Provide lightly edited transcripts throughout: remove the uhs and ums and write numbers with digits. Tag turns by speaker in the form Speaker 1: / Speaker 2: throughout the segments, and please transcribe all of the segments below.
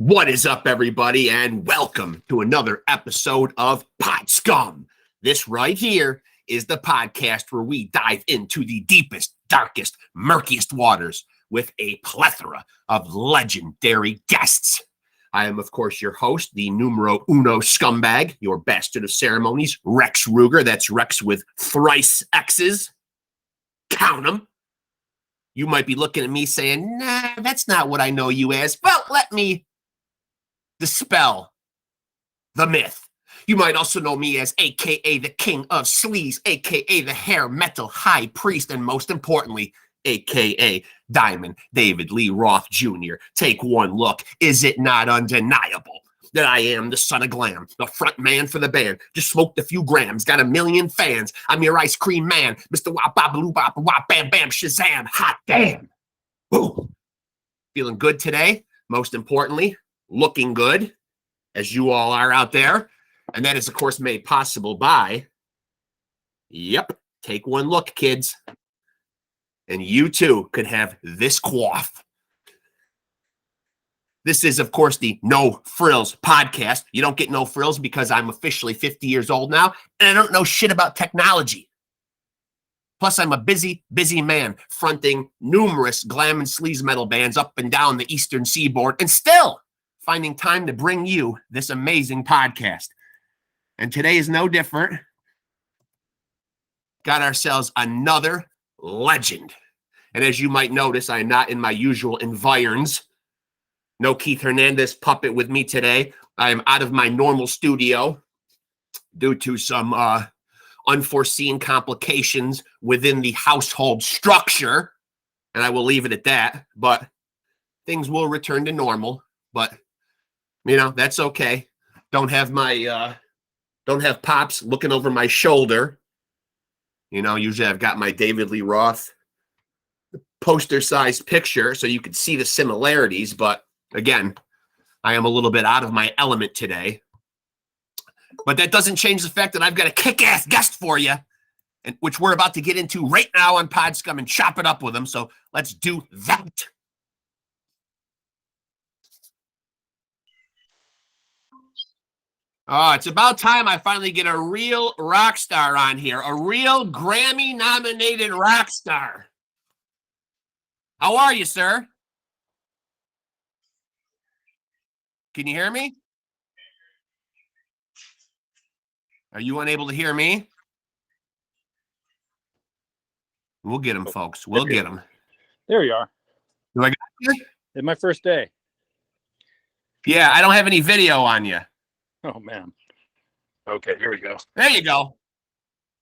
Speaker 1: What is up, everybody, and welcome to another episode of Pod Scum. This right here is the podcast where we dive into the deepest, darkest, murkiest waters with a plethora of legendary guests. I am, of course, your host, the numero uno scumbag, your bastard of ceremonies, Rex Ruger. That's Rex with thrice X's. Count them. You might be looking at me saying, nah, that's not what I know you as. Well, let me dispel the myth. You might also know me as AKA the King of Sleaze, AKA the Hair Metal High Priest, and most importantly, AKA Diamond David Lee Roth Jr. Take one look. Is it not undeniable that I am the son of glam, the front man for the band? Just smoked a few grams, got a million fans. I'm your ice cream man, Mr. Wop Babaloo Bop Wop Bam Bam Shazam. Hot damn. Boom. Feeling good today. Most importantly, looking good, as you all are out there. And that is, of course, made possible by, take one look, kids. And you too could have this quaff. This is, of course, the No Frills podcast. You don't get no frills because I'm officially 50 years old now, and I don't know shit about technology. Plus, I'm a busy man fronting numerous glam and sleaze metal bands up and down the eastern seaboard, and still finding time to bring you this amazing podcast. And today is no different. Got ourselves another legend. And as you might notice, I am not in my usual environs. No Keith Hernandez puppet with me today. I am out of my normal studio due to some unforeseen complications within the household structure. And I will leave it at that. But things will return to normal. But you know, that's okay. Don't have Pops looking over my shoulder. You know, usually I've got my David Lee Roth poster-sized picture so you could see the similarities. But again, I am a little bit out of my element today. But that doesn't change the fact that I've got a kick-ass guest for you, and which we're about to get into right now on Pod Scum and chop it up with them. So let's do that. Oh, it's about time I finally get a real rock star on here, a real Grammy-nominated rock star. How are you, sir? Can you hear me? Are you unable to hear me? We'll get him, folks. We'll get him.
Speaker 2: There you are.
Speaker 1: Do I got you?
Speaker 2: It's my first day.
Speaker 1: Yeah, I don't have any video on you.
Speaker 2: Oh, man. Okay, here we go.
Speaker 1: There you go.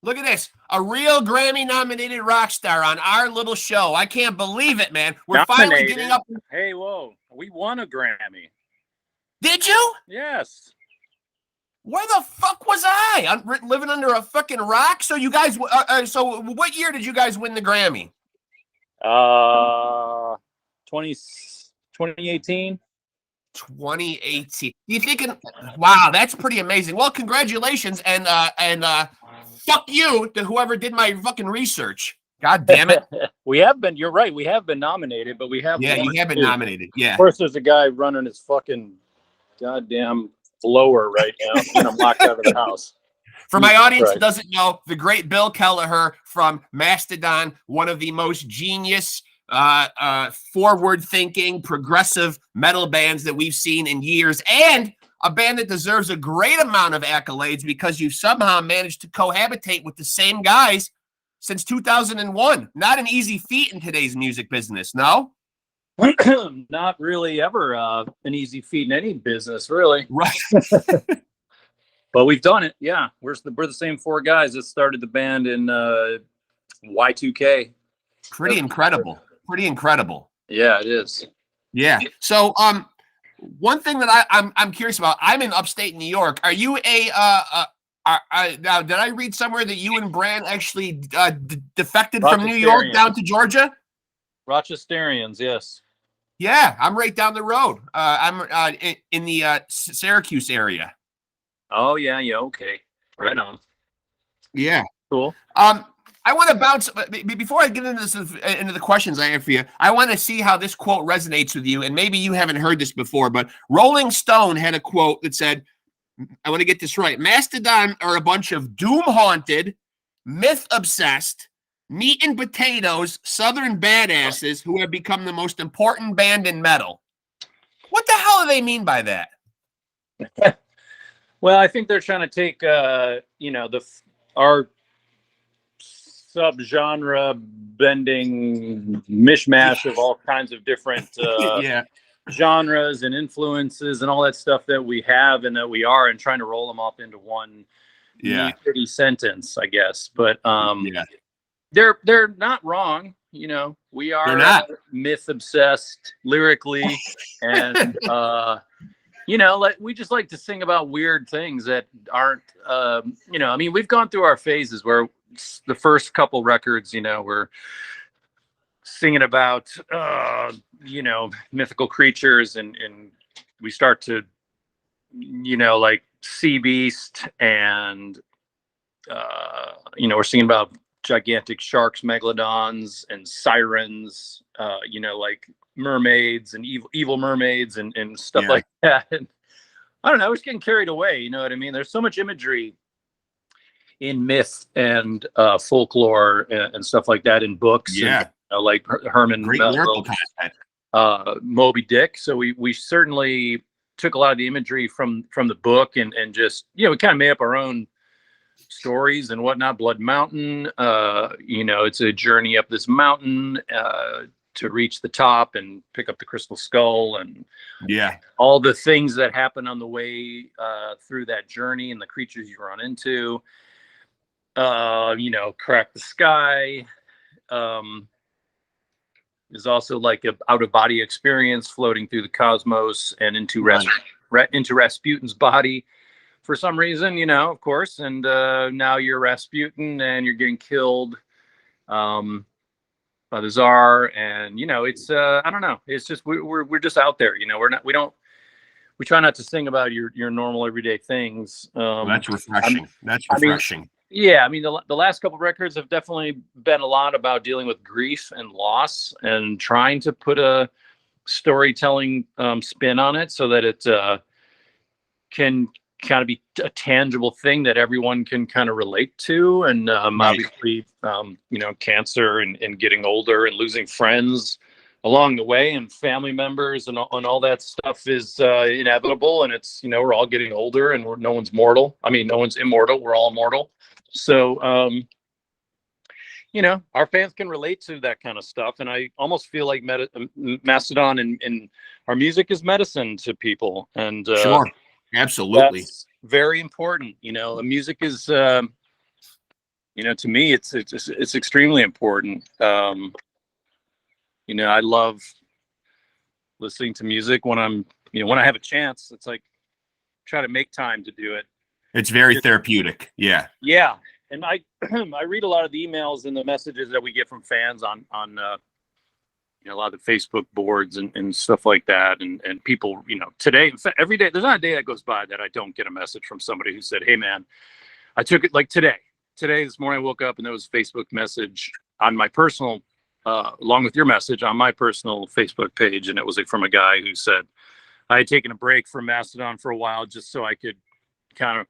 Speaker 1: Look at this. A real Grammy-nominated rock star on our little show. I can't believe it, man. We're finally getting up.
Speaker 2: Hey, whoa. We won a Grammy.
Speaker 1: Did you?
Speaker 2: Yes.
Speaker 1: Where the fuck was I? Living under a fucking rock? So you guys, so what year did you guys win the Grammy?
Speaker 2: 2018.
Speaker 1: 2018. You thinking? Wow, that's pretty amazing. Well, congratulations, and fuck you to whoever did my fucking research. God damn it.
Speaker 2: We have been. You're right. We have been nominated, but we have.
Speaker 1: Yeah, you have been nominated. Yeah.
Speaker 2: Of course, there's a guy running his fucking goddamn blower right now, and I'm locked out of the house.
Speaker 1: For my audience that doesn't know, the great Bill Kelliher from Mastodon, one of the most genius, forward-thinking, progressive metal bands that we've seen in years, and a band that deserves a great amount of accolades because you somehow managed to cohabitate with the same guys since 2001. Not an easy feat in today's music business, no?
Speaker 2: Not really ever an easy feat in any business, really.
Speaker 1: Right.
Speaker 2: But we've done it. Yeah, we're the same four guys that started the band in Y2K.
Speaker 1: Pretty incredible. Pretty incredible.
Speaker 2: Yeah, it is.
Speaker 1: Yeah. So, one thing that I'm curious about. I'm in upstate New York. Are you now, did I read somewhere that you and Bran actually defected from New York down to Georgia?
Speaker 2: Rochesterians, yes.
Speaker 1: Yeah, I'm right down the road. I'm in the Syracuse area.
Speaker 2: Oh yeah, okay. Right on.
Speaker 1: Yeah.
Speaker 2: Cool.
Speaker 1: I want to bounce before I get into this, into the questions I have for you. I want to see how this quote resonates with you, and maybe you haven't heard this before. But Rolling Stone had a quote that said, "I want to get this right. Mastodon are a bunch of doom-haunted, myth-obsessed, meat and potatoes Southern badasses who have become the most important band in metal." What the hell do they mean by that?
Speaker 2: Well, I think they're trying to take, our subgenre bending mishmash of all kinds of different genres and influences and all that stuff that we have and that we are, and trying to roll them up into one pretty sentence, I guess. But they're not wrong. We are myth obsessed lyrically, and we just like to sing about weird things that aren't, we've gone through our phases where the first couple records, we're singing about, mythical creatures, and we start to, like Sea Beast, and, we're singing about gigantic sharks, megalodons, and sirens, like mermaids and evil mermaids and stuff like that. And I don't know, I was getting carried away. You know what I mean? There's so much imagery in myth and folklore and stuff like that in books. And, like Herman Melville, Moby Dick. So we certainly took a lot of the imagery from the book and just, we kind of made up our own stories and whatnot. Blood Mountain, it's a journey up this mountain to reach the top and pick up the crystal skull, and all the things that happen on the way through that journey and the creatures you run into. Crack the Sky is also like a out of body experience, floating through the cosmos and into into Rasputin's body for some reason, of course. And now you're Rasputin and you're getting killed by the Tsar, and it's I don't know. It's just we're just out there. We try not to sing about your normal everyday things.
Speaker 1: That's refreshing. That's refreshing.
Speaker 2: The last couple of records have definitely been a lot about dealing with grief and loss and trying to put a storytelling spin on it so that it can kind of be a tangible thing that everyone can kind of relate to. And obviously, cancer and getting older and losing friends along the way and family members and all that stuff is inevitable. And it's, we're all getting older and no one's mortal. No one's immortal. We're all mortal. So, our fans can relate to that kind of stuff. And I almost feel like Mastodon and our music is medicine to people. And
Speaker 1: sure. Absolutely.
Speaker 2: That's very important. Music is, to me, it's extremely important. I love listening to music when I'm, when I have a chance. It's like, try to make time to do it.
Speaker 1: It's very therapeutic. Yeah.
Speaker 2: Yeah. And I read a lot of the emails and the messages that we get from fans on a lot of the Facebook boards and stuff like that. And people, today, every day, there's not a day that goes by that I don't get a message from somebody who said, "Hey man, I took it," like today, this morning I woke up and there was a Facebook message on my personal, along with your message on my personal Facebook page. And it was like from a guy who said, I had taken a break from Mastodon for a while just so I could kind of,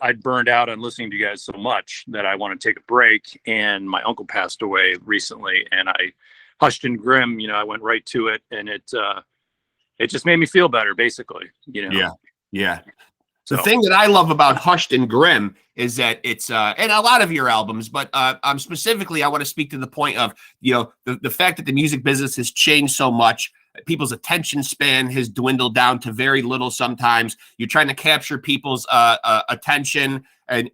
Speaker 2: I'd burned out on listening to you guys so much that I want to take a break. And my uncle passed away recently, and I hushed and grim, I went right to it, and it just made me feel better, basically,
Speaker 1: Yeah. The thing that I love about Hushed and Grim is that it's and a lot of your albums, but specifically I want to speak to the point of, the fact that the music business has changed so much. People's attention span has dwindled down to very little sometimes. You're trying to capture people's attention and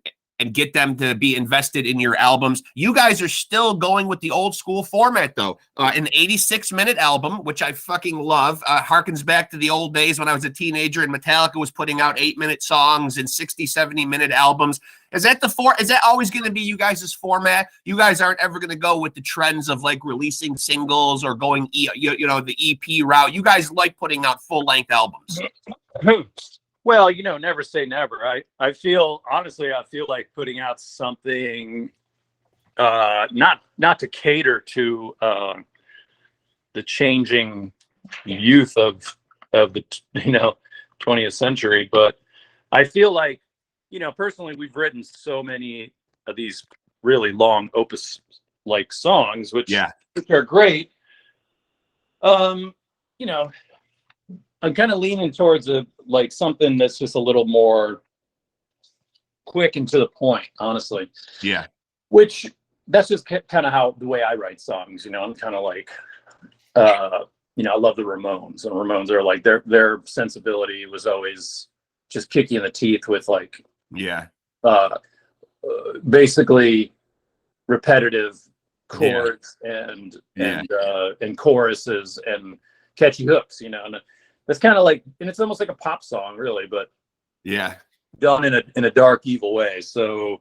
Speaker 1: get them to be invested in your albums. You guys are still going with the old school format, though. An 86-minute album, which I fucking love, harkens back to the old days when I was a teenager and Metallica was putting out 8-minute songs and 60, 70-minute albums. Is that always going to be you guys' format? You guys aren't ever going to go with the trends of like releasing singles or going, the EP route. You guys like putting out full-length albums.
Speaker 2: Well, never say never. I feel like putting out something not to cater to the changing youth of the 20th century, but I feel like, personally, we've written so many of these really long opus like songs, which are great. I'm kind of leaning towards something that's just a little more quick and to the point, honestly.
Speaker 1: Yeah.
Speaker 2: Which that's just kind of the way I write songs. I'm kind of like, I love the Ramones, and Ramones are like their sensibility was always just kick you in the teeth with basically repetitive chords and choruses and catchy hooks, and that's kind of like, and it's almost like a pop song, really, but done in a dark, evil way. So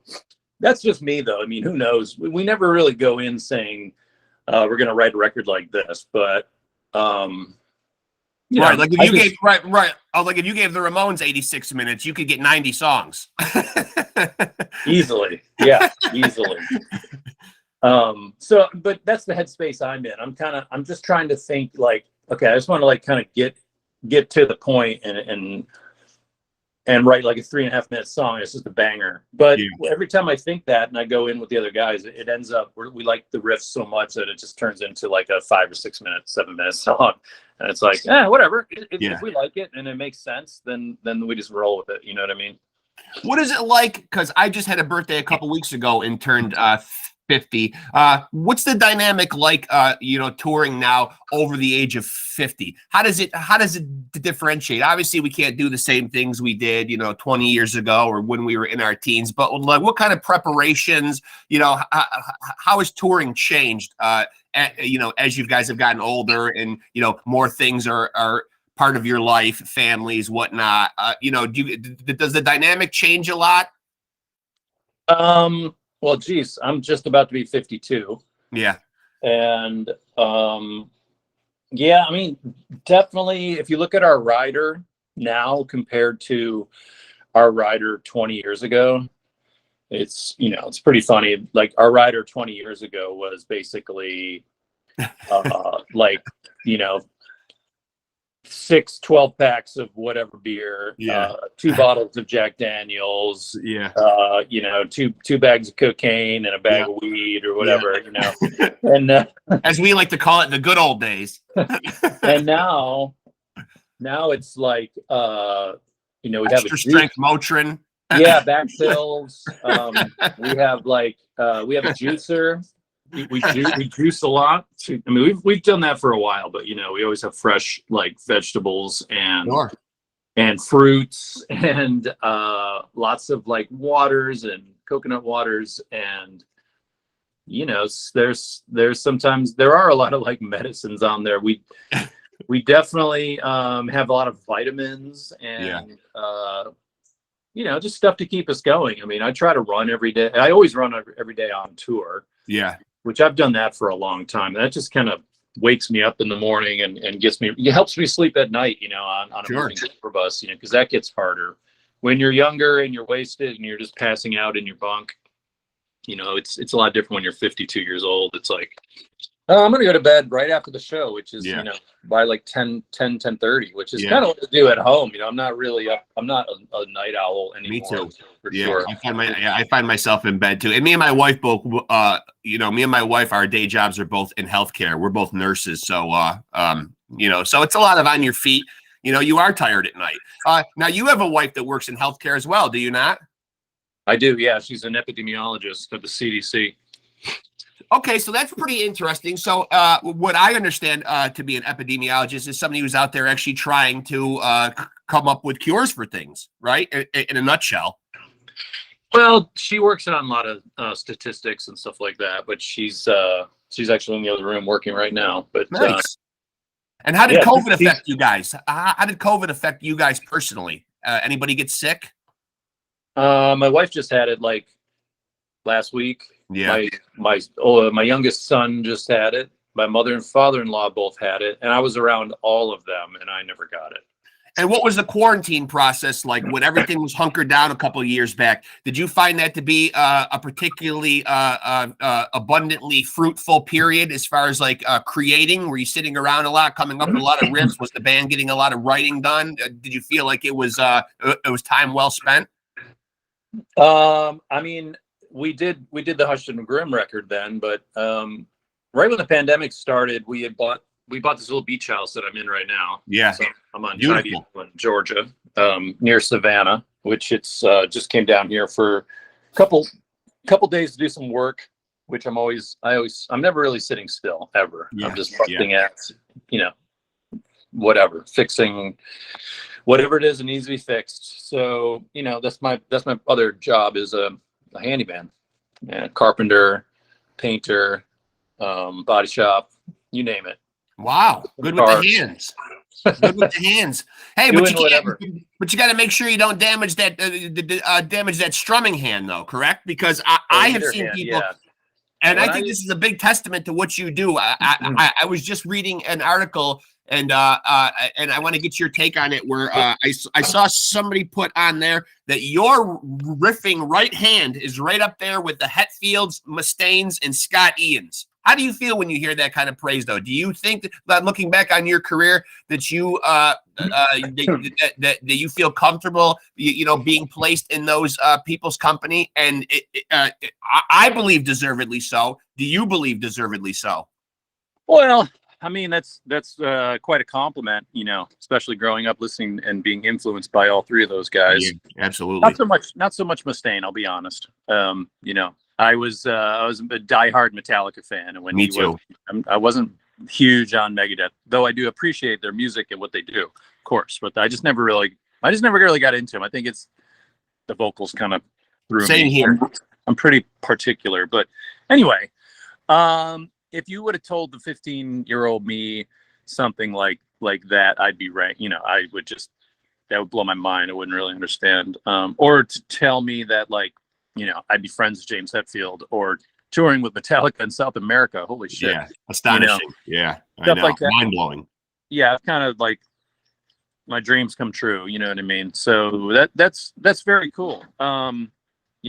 Speaker 2: that's just me, though. I mean, who knows? We never really go in saying we're going to write a record like this, but
Speaker 1: right. Like if you gave like if you gave the Ramones 86 minutes, you could get 90 songs.
Speaker 2: Easily. Yeah, easily. So, but that's the headspace I'm in. I'm just trying to think like, okay, I just want to like kind of get to the point and write like a 3.5 minute song. It's just a banger. But every time I think that and I go in with the other guys, it ends up we like the riffs so much that it just turns into like a 5 or 6 minute, 7 minute song. And it's like, whatever. If we like it and it makes sense, then we just roll with it. You know what I mean?
Speaker 1: What is it like? Because I just had a birthday a couple weeks ago and turned 50. What's the dynamic like, touring now over the age of 50? How does it differentiate? Obviously, we can't do the same things we did, 20 years ago or when we were in our teens. But like, what kind of preparations? How has touring changed? As you guys have gotten older and more things are part of your life, families, whatnot. Does the dynamic change a lot?
Speaker 2: Well, geez, I'm just about to be 52.
Speaker 1: Yeah.
Speaker 2: And I mean, definitely, if you look at our rider now compared to our rider 20 years ago, it's pretty funny. Like our rider 20 years ago was basically like 6 12-packs of whatever beer, 2 bottles of Jack Daniels, 2 bags of cocaine and a bag of weed or whatever, and
Speaker 1: as we like to call it, the good old days.
Speaker 2: And now it's like we have
Speaker 1: extra strength Motrin,
Speaker 2: back pills. We have a juicer. We juice a lot. I mean, we've done that for a while, but we always have fresh like vegetables and fruits and lots of like waters and coconut waters, and there's sometimes there are a lot of like medicines on there. We definitely have a lot of vitamins and just stuff to keep us going. I mean, I try to run every day. I always run every day on tour. Yeah. Which I've done that for a long time. And that just kind of wakes me up in the morning and it helps me sleep at night, on a moving tour bus, because that gets harder. When you're younger and you're wasted and you're just passing out in your bunk, it's a lot different when you're 52 years old. It's like, I'm going to go to bed right after the show, which is, by like 10:30, which is kind of what to do at home. I'm not really up. I'm not a night owl anymore.
Speaker 1: Me too.
Speaker 2: For sure.
Speaker 1: I find myself in bed too. And me and my wife both, our day jobs are both in healthcare. We're both nurses. So, so it's a lot of on your feet. You are tired at night. Now you have a wife that works in healthcare as well. Do you not?
Speaker 2: I do. Yeah. She's an epidemiologist at the CDC.
Speaker 1: Okay, so that's pretty interesting. So what I understand to be an epidemiologist is somebody who's out there actually trying to come up with cures for things, right? In a nutshell.
Speaker 2: Well, she works on a lot of statistics and stuff like that, but she's actually in the other room working right now. But
Speaker 1: nice. And how did COVID affect you guys? How did COVID affect you guys personally? Anybody get sick?
Speaker 2: My wife just had it like last week. Yeah. My youngest son just had it. My mother and father-in-law both had it, and I was around all of them, and I never got it.
Speaker 1: And what was the quarantine process like when everything was hunkered down a couple of years back? Did you find that to be a particularly abundantly fruitful period as far as like creating? Were you sitting around a lot, coming up with a lot of riffs? Was the band getting a lot of writing done? Did you feel like it was time well spent?
Speaker 2: I mean, we did the Hushed and Grim record then, but right when the pandemic started, we bought this little beach house that I'm in right now.
Speaker 1: Yeah,
Speaker 2: so I'm on
Speaker 1: beautiful.
Speaker 2: Island, Georgia, near Savannah, which it's just came down here for a couple days to do some work, which I'm never really sitting still ever.
Speaker 1: Yeah,
Speaker 2: I'm just busting at, whatever, fixing whatever it is that needs to be fixed. So, that's my other job is a handyman, carpenter, painter, body shop, you name it.
Speaker 1: Wow, good with the hands. Good with the hands. Hey, but you got to make sure you don't damage that damage that strumming hand, though. Correct? Because I have seen people, and I think this is a big testament to what you do. I was just reading an article, and I want to get your take on it. Where I saw somebody put on there that your riffing right hand is right up there with the Hetfields, Mustaine's, and Scott Ian's. How do you feel when you hear that kind of praise, though? Do you think that looking back on your career, that you that you feel comfortable, being placed in those people's company? And I believe deservedly so. Do you believe deservedly so?
Speaker 2: Well, I mean, that's quite a compliment, especially growing up listening and being influenced by all three of those guys.
Speaker 1: Yeah, absolutely.
Speaker 2: Not so much Mustaine, I'll be honest. I was a diehard Metallica fan, and when
Speaker 1: Me too.
Speaker 2: I wasn't huge on Megadeth, though I do appreciate their music and what they do, of course. But I just never really got into them. I think it's the vocals kind of threw me.
Speaker 1: Same here.
Speaker 2: I'm pretty particular, but anyway, if you would have told the 15-year-old me something like that, I'd be right. That would blow my mind. I wouldn't really understand. Or to tell me that I'd be friends with James Hetfield or touring with Metallica in South America. Holy shit.
Speaker 1: Yeah. Astonishing. Yeah.
Speaker 2: Stuff like that.
Speaker 1: Mind blowing.
Speaker 2: Yeah. Kind of like my dreams come true. You know what I mean? So that's very cool. I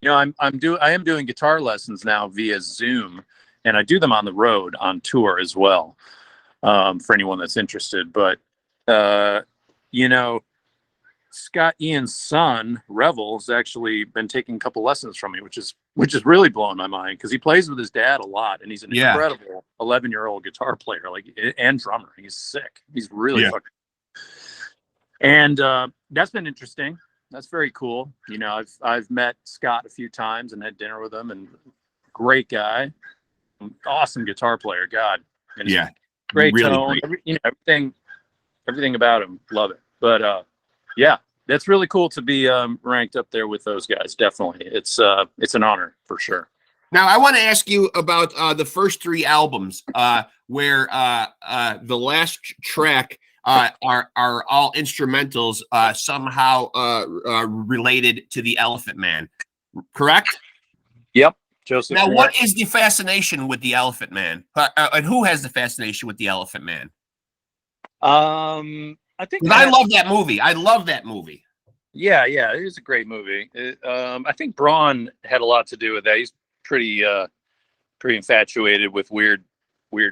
Speaker 2: am doing guitar lessons now via Zoom, and I do them on the road on tour as well. For anyone that's interested, but, Scott Ian's son, Revel, has actually been taking a couple lessons from me, which is really blowing my mind because he plays with his dad a lot, and he's an incredible 11-year-old guitar player, and drummer. He's sick. He's really fucking. And that's been interesting. That's very cool. I've met Scott a few times and had dinner with him, and great guy, awesome guitar player. God, and great really tone. Great. Everything about him, love it. But that's really cool to be ranked up there with those guys. Definitely, it's an honor for sure.
Speaker 1: Now, I want to ask you about the first three albums, where the last track are all instrumentals, somehow related to the Elephant Man. Correct?
Speaker 2: Yep. Joseph.
Speaker 1: Now, what is the fascination with the Elephant Man, and who has the fascination with the Elephant Man?
Speaker 2: I think
Speaker 1: I love that movie. I love that movie.
Speaker 2: Yeah, it was a great movie. I think Braun had a lot to do with that. He's pretty infatuated with weird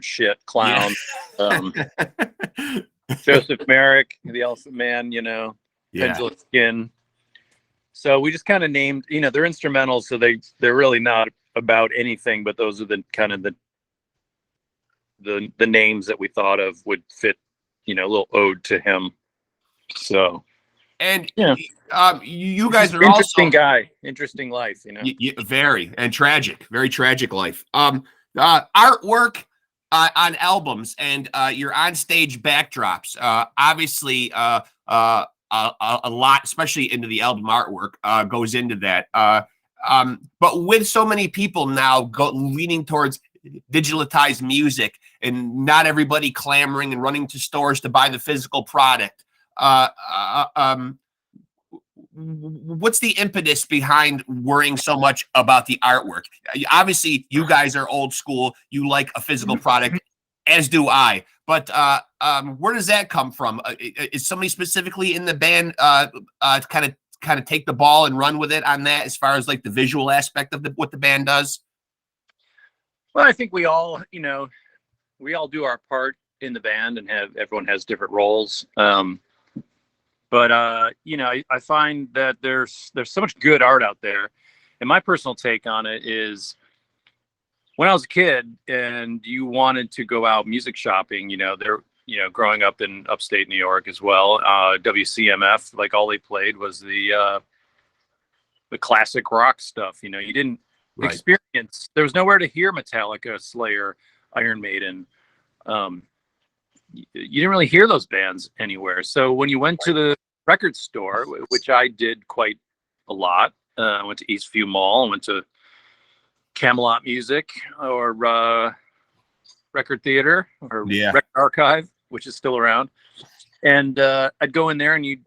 Speaker 2: shit, clown. Yeah. Joseph Merrick, the Elephant Man, Pendulum Skin. So we just kind of named, they're instrumentals, so they're really not about anything, but those are the kind of the names that we thought of would fit. A little ode to him. So, and
Speaker 1: you guys are
Speaker 2: interesting guy, interesting life.
Speaker 1: Very tragic life. Artwork on albums and your on stage backdrops. Obviously, a lot, especially into the album artwork, goes into that. But with so many people now leaning towards digitalized music and not everybody clamoring and running to stores to buy the physical product, what's the impetus behind worrying so much about the artwork? Obviously, you guys are old school. You like a physical product. As do I. But where does that come from? Is somebody specifically in the band kind of take the ball and run with it on that, as far as like the visual aspect of what the band does?
Speaker 2: Well, I think we all do our part in the band, and everyone has different roles. But I find that there's so much good art out there. And my personal take on it is, when I was a kid and you wanted to go out music shopping, growing up in upstate New York as well, WCMF, like all they played was the classic rock stuff. You didn't experience, there was nowhere to hear Metallica, Slayer, Iron Maiden. You didn't really hear those bands anywhere. So when you went to the record store, which I did quite a lot, I went to Eastview Mall, went to Camelot Music, or Record Theater, or Record Archive, which is still around. And I'd go in there, and you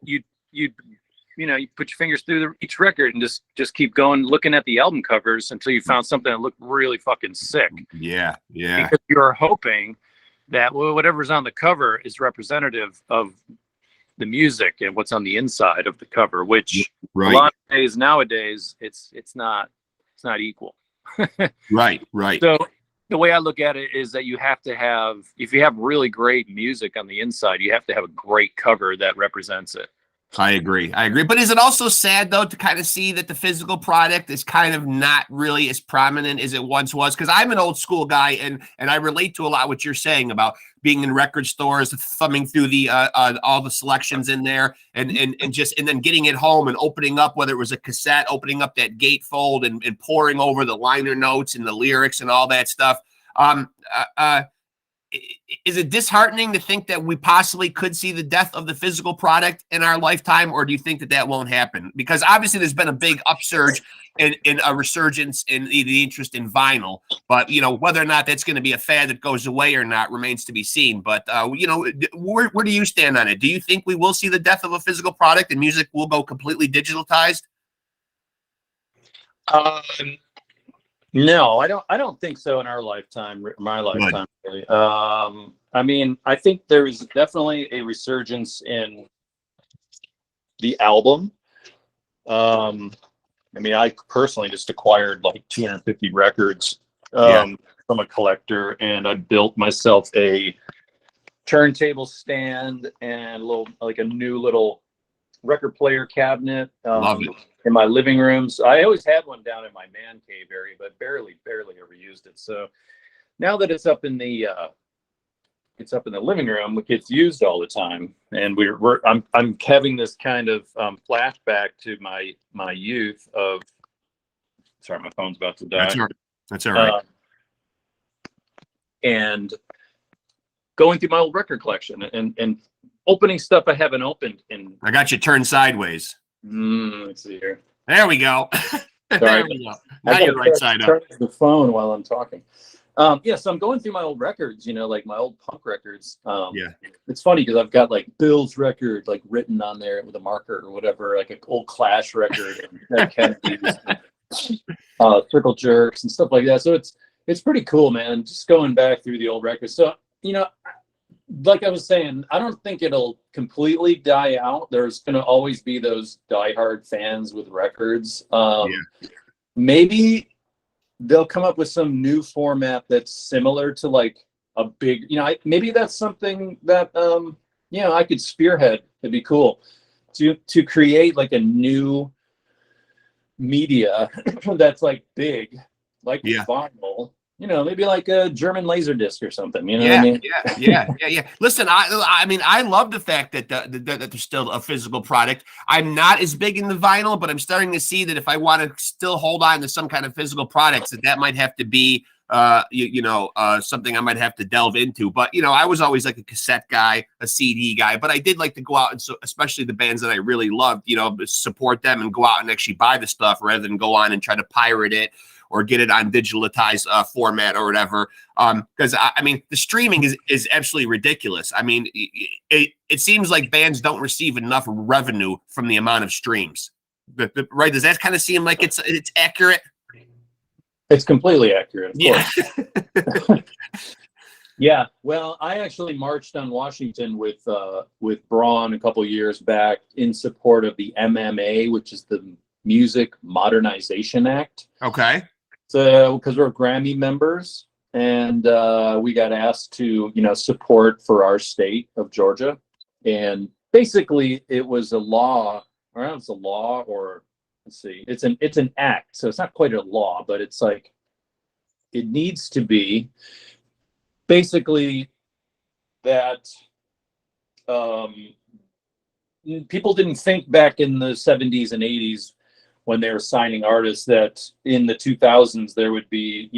Speaker 2: put your fingers through each record and just keep going, looking at the album covers until you found something that looked really fucking sick.
Speaker 1: Yeah.
Speaker 2: Because you're hoping that whatever's on the cover is representative of the music and what's on the inside of the cover, which a lot of days nowadays it's not equal.
Speaker 1: Right.
Speaker 2: So the way I look at it is that you have to have, if you have really great music on the inside, you have to have a great cover that represents it.
Speaker 1: I agree. But is it also sad, though, to kind of see that the physical product is kind of not really as prominent as it once was? Because I'm an old school guy, and I relate to a lot what you're saying about being in record stores, thumbing through the all the selections in there, and then getting it home and opening up, whether it was a cassette, opening up that gatefold and pouring over the liner notes and the lyrics and all that stuff. Is it disheartening to think that we possibly could see the death of the physical product in our lifetime, or do you think that won't happen? Because obviously there's been a big upsurge in a resurgence in the interest in vinyl, but whether or not that's going to be a fad that goes away or not remains to be seen. But where do you stand on it? Do you think we will see the death of a physical product and music will go completely digitalized?
Speaker 2: No, I don't think so in our lifetime, my lifetime. Really. I mean, I think there is definitely a resurgence in the album. I mean, I personally just acquired like 250 records from a collector, and I built myself a turntable stand and a new little record player cabinet.
Speaker 1: Love it.
Speaker 2: In my living room. So I always had one down in my man cave area, but barely ever used it. So now that it's up in the living room, it gets used all the time. And I'm having this kind of flashback to my youth of, sorry, my phone's about to die.
Speaker 1: That's all right.
Speaker 2: And going through my old record collection and opening stuff I haven't opened in.
Speaker 1: I got you turned sideways.
Speaker 2: Let's see here.
Speaker 1: There we go. There we go. Now you're right side up.
Speaker 2: The phone while I'm talking. So I'm going through my old records, like my old punk records. It's funny because I've got like Bill's record like written on there with a marker or whatever, like an old Clash record and Kennedy's, Circle Jerks and stuff like that. So it's pretty cool, man. Just going back through the old records. So like I was saying, I don't think it'll completely die out. There's going to always be those diehard fans with records. Maybe they'll come up with some new format that's similar to like a big, maybe that's something that, I could spearhead. It'd be cool to create like a new media that's like big, like vinyl. Maybe like a German laser disc or something. You know what I mean?
Speaker 1: Yeah. Listen, I mean, I love the fact that that there's still a physical product. I'm not as big in the vinyl, but I'm starting to see that if I want to still hold on to some kind of physical products, that might have to be, something I might have to delve into. But I was always like a cassette guy, a CD guy, but I did like to go out and especially the bands that I really loved, support them and go out and actually buy the stuff rather than go on and try to pirate it or get it on digitalized format or whatever. Because I mean, the streaming is absolutely ridiculous. I mean, it seems like bands don't receive enough revenue from the amount of streams. Right? Does that kind of seem like it's accurate?
Speaker 2: It's completely accurate. Of course. Yeah, well, I actually marched on Washington with Braun a couple years back in support of the MMA, which is the Music Modernization Act.
Speaker 1: Okay.
Speaker 2: So, because we're Grammy members, and we got asked to, support for our state of Georgia, and basically it was a law, or I don't know if it's a law, or let's see, it's an act, so it's not quite a law, but it's like it needs to be basically that people didn't think back in the 70s and 80s when they were signing artists that in the 2000s there would be,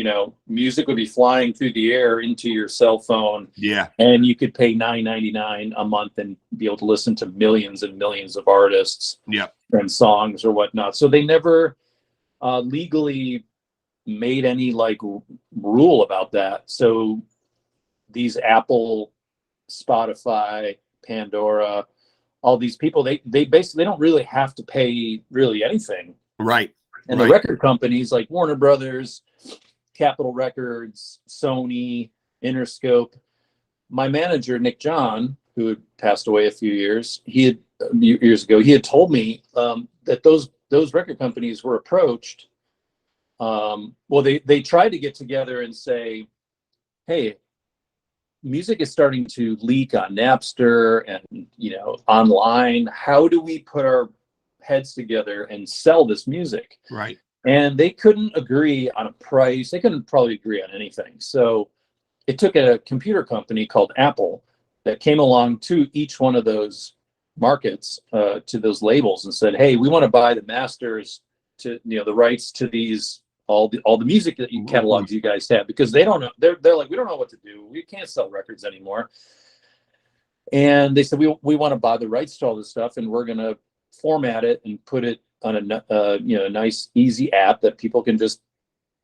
Speaker 2: music would be flying through the air into your cell phone.
Speaker 1: Yeah.
Speaker 2: And you could pay $9.99 a month and be able to listen to millions and millions of artists.
Speaker 1: Yeah.
Speaker 2: And songs or whatnot. So they never legally made any rule about that. So these Apple, Spotify, Pandora, all these people, they basically don't really have to pay really anything.
Speaker 1: Right.
Speaker 2: And the record companies like Warner Brothers, Capitol Records, Sony, Interscope. My manager, Nick John, who had passed away a few years ago, he had told me that those record companies were approached. They tried to get together and say, hey, music is starting to leak on Napster and online. How do we put our heads together and sell this music?
Speaker 1: Right.
Speaker 2: And they couldn't agree on a price. They couldn't probably agree on anything. So it took a computer company called Apple that came along to each one of those markets, to those labels, and said, hey, we want to buy the masters to the rights to these all the music that you catalogs you guys have, because they don't know. They're like, we don't know what to do. We can't sell records anymore. And they said, we want to buy the rights to all this stuff, and we're going to format it and put it on a nice easy app that people can just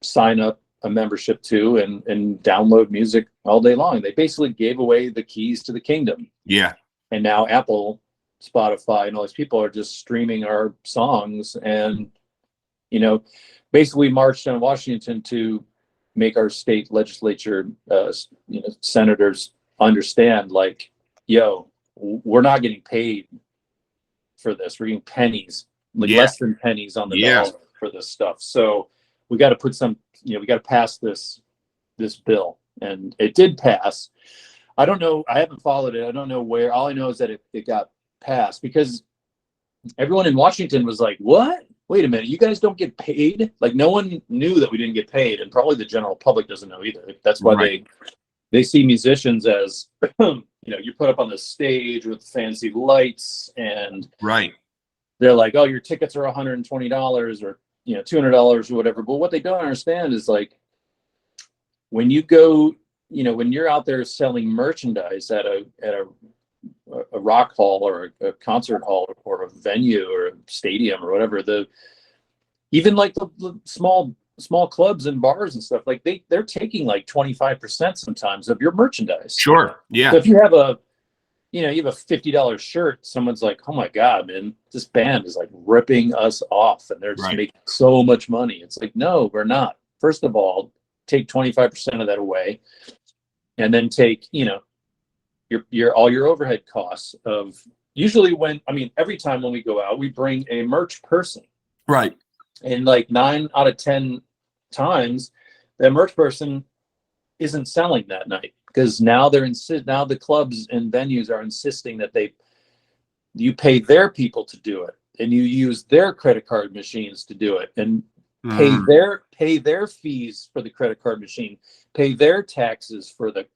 Speaker 2: sign up a membership to and download music all day long. They basically gave away the keys to the kingdom.
Speaker 1: Yeah.
Speaker 2: And now Apple, Spotify, and all these people are just streaming our songs, and basically marched on Washington to make our state legislature, senators understand, like, yo, we're not getting paid for this. We're getting pennies, less than pennies on the dollar for this stuff. So we got to put we got to pass this bill, and it did pass. I don't know. I haven't followed it. I don't know where. All I know is that it got passed, because everyone in Washington was like, what? Wait a minute, you guys don't get paid? Like, no one knew that we didn't get paid, and probably the general public doesn't know either. That's why they see musicians as, you put up on the stage with fancy lights, and they're like, oh, your tickets are $120 or $200 or whatever. But what they don't understand is, like, when you go, when you're out there selling merchandise at a rock hall or a concert hall or a venue or a stadium or whatever, even like the small clubs and bars and stuff, like they're taking like 25% sometimes of your merchandise.
Speaker 1: Sure. Yeah.
Speaker 2: So if you have a $50 shirt, someone's like, oh my God, man, this band is like ripping us off and they're just making so much money. It's like, no, we're not. First of all, take 25% of that away, and then take, your all your overhead costs of, usually every time when we go out, we bring a merch person.
Speaker 1: Right.
Speaker 2: And like 9 out of 10 times, that merch person isn't selling that night, because now now the clubs and venues are insisting that you pay their people to do it, and you use their credit card machines to do it, and pay their fees for the credit card machine, pay their taxes for the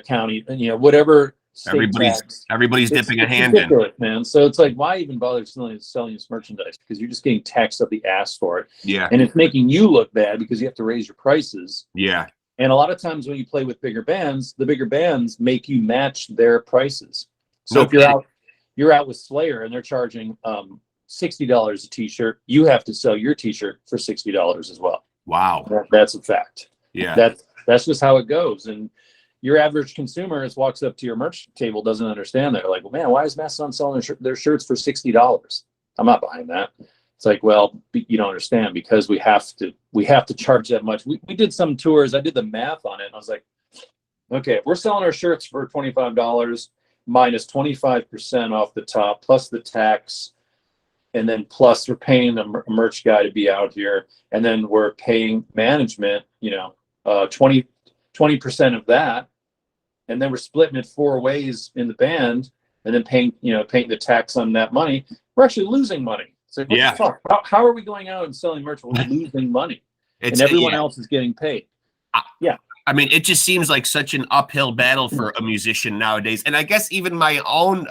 Speaker 2: county, and whatever
Speaker 1: everybody's dipping a hand
Speaker 2: in, man. So it's like, why even bother selling this merchandise? Because you're just getting taxed up the ass for it.
Speaker 1: Yeah.
Speaker 2: And it's making you look bad because you have to raise your prices.
Speaker 1: Yeah.
Speaker 2: And a lot of times when you play with bigger bands, the bigger bands make you match their prices. So if you're out with Slayer and they're charging $60 a t-shirt, you have to sell your t-shirt for $60 as well.
Speaker 1: Wow.
Speaker 2: That's a fact.
Speaker 1: Yeah.
Speaker 2: That's just how it goes. And your average consumer just walks up to your merch table, doesn't understand. They're like, well, man, why is Mastodon selling their shirts for $60? I'm not buying that. It's like, well, you don't understand, because we have to charge that much. We did some tours. I did the math on it, and I was like, Okay, we're selling our shirts for $25 minus 25% off the top, plus the tax, and then plus we're paying a merch guy to be out here, and then we're paying management, 20% of that, and then we're splitting it 4 ways in the band, and then paying the tax on that money. We're actually losing money. So what the fuck? How are we going out and selling merch? We're losing money, and everyone else is getting paid. Yeah.
Speaker 1: I mean, it just seems like such an uphill battle for a musician nowadays. And I guess even my own,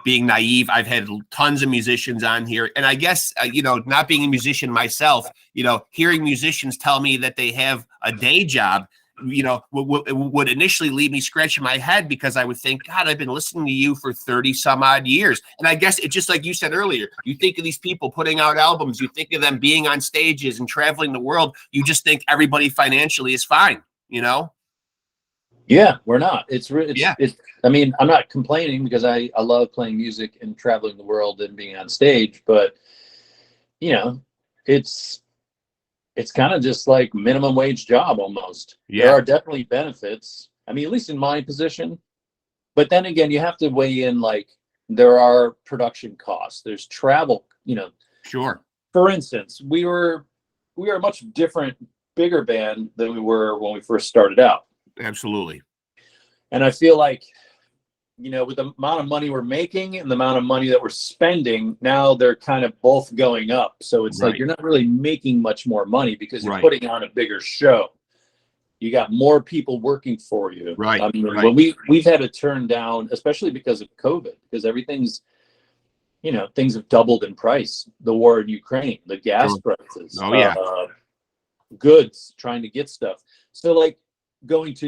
Speaker 1: being naive, I've had tons of musicians on here. And I guess, not being a musician myself, hearing musicians tell me that they have a day job, would initially leave me scratching my head, because I would think, God, I've been listening to you for 30 some odd years. And I guess it's just like you said earlier, you think of these people putting out albums, you think of them being on stages and traveling the world. You just think everybody financially is fine,
Speaker 2: Yeah, we're not. It's I mean, I'm not complaining, because I love playing music and traveling the world and being on stage, but it's kind of just like minimum wage job almost. Yeah. There are definitely benefits. I mean, at least in my position. But then again, you have to weigh in, like, there are production costs. There's travel,
Speaker 1: Sure.
Speaker 2: For instance, we are a much different, bigger band than we were when we first started out.
Speaker 1: Absolutely.
Speaker 2: And I feel like, with the amount of money we're making and the amount of money that we're spending, now they're kind of both going up. So it's like you're not really making much more money, because you're putting on a bigger show. You got more people working for you.
Speaker 1: Right.
Speaker 2: I mean, when we've had to turn down, especially because of COVID, because everything's, things have doubled in price. The war in Ukraine, the gas prices, goods, trying to get stuff. So like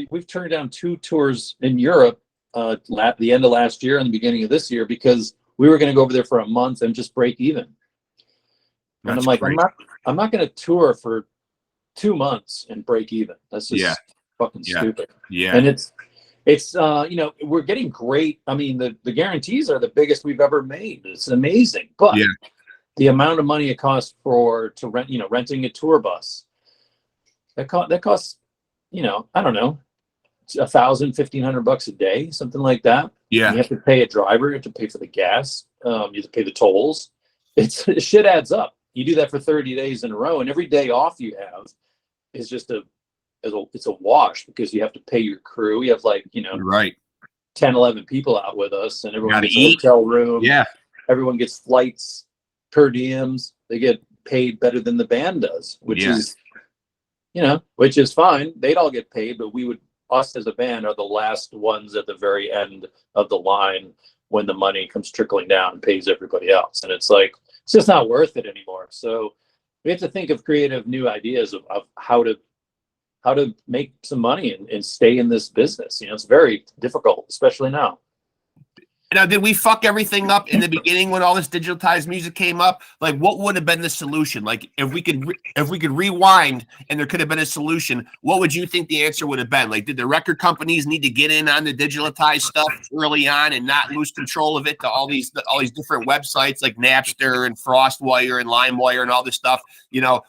Speaker 2: we've turned down 2 tours in Europe, the end of last year and the beginning of this year, because we were going to go over there for a month and just break even. And I'm like, I'm not going to tour for 2 months and break even. That's just fucking stupid.
Speaker 1: Yeah.
Speaker 2: And it's we're getting great. I mean, the guarantees are the biggest we've ever made. It's amazing. But the amount of money it costs to rent, renting a tour bus, that costs, I don't know, $1,000-$1,500 a day, something like that.
Speaker 1: Yeah.
Speaker 2: And you have to pay a driver, you have to pay for the gas, you have to pay the tolls. Shit adds up. You do that for 30 days in a row, and every day off you have is just it's a wash, because you have to pay your crew. You have 10, 11 people out with us, and everyone gets a hotel room.
Speaker 1: Yeah.
Speaker 2: Everyone gets flights, per diems. They get paid better than the band does, which is fine. They'd all get paid, but us as a band are the last ones at the very end of the line when the money comes trickling down and pays everybody else. And it's like, it's just not worth it anymore. So we have to think of creative new ideas of how to make some money and stay in this business. It's very difficult, especially now.
Speaker 1: Now, did we fuck everything up in the beginning when all this digitized music came up? Like, what would have been the solution? Like, if we could rewind and there could have been a solution, what would you think the answer would have been? Like, did the record companies need to get in on the digitalized stuff early on and not lose control of it to all these different websites like Napster and FrostWire and LimeWire and all this stuff? Do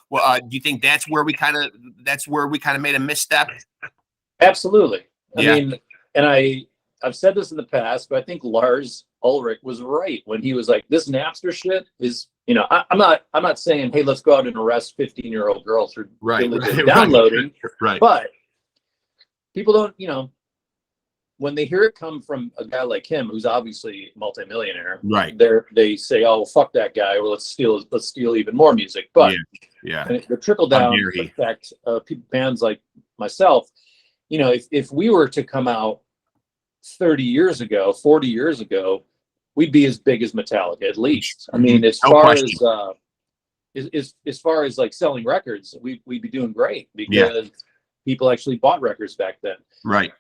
Speaker 1: you think that's where we kind of made a misstep? Absolutely. I mean, and I've said this in the past, but I think Lars Ulrich was right when he was like, this Napster shit is, I'm not saying, hey, let's go out and arrest 15-year-old girls for downloading.
Speaker 2: Right. But people don't, when they hear it come from a guy like him, who's obviously a multimillionaire, they say, oh, well, fuck that guy. Well, let's steal even more music. But the trickle down effect of bands like myself, if we were to come out 30 years ago, 40 years ago, we'd be as big as Metallica, at least. I mean, as far as like selling records, we'd be doing great, because people actually bought records back then. Right.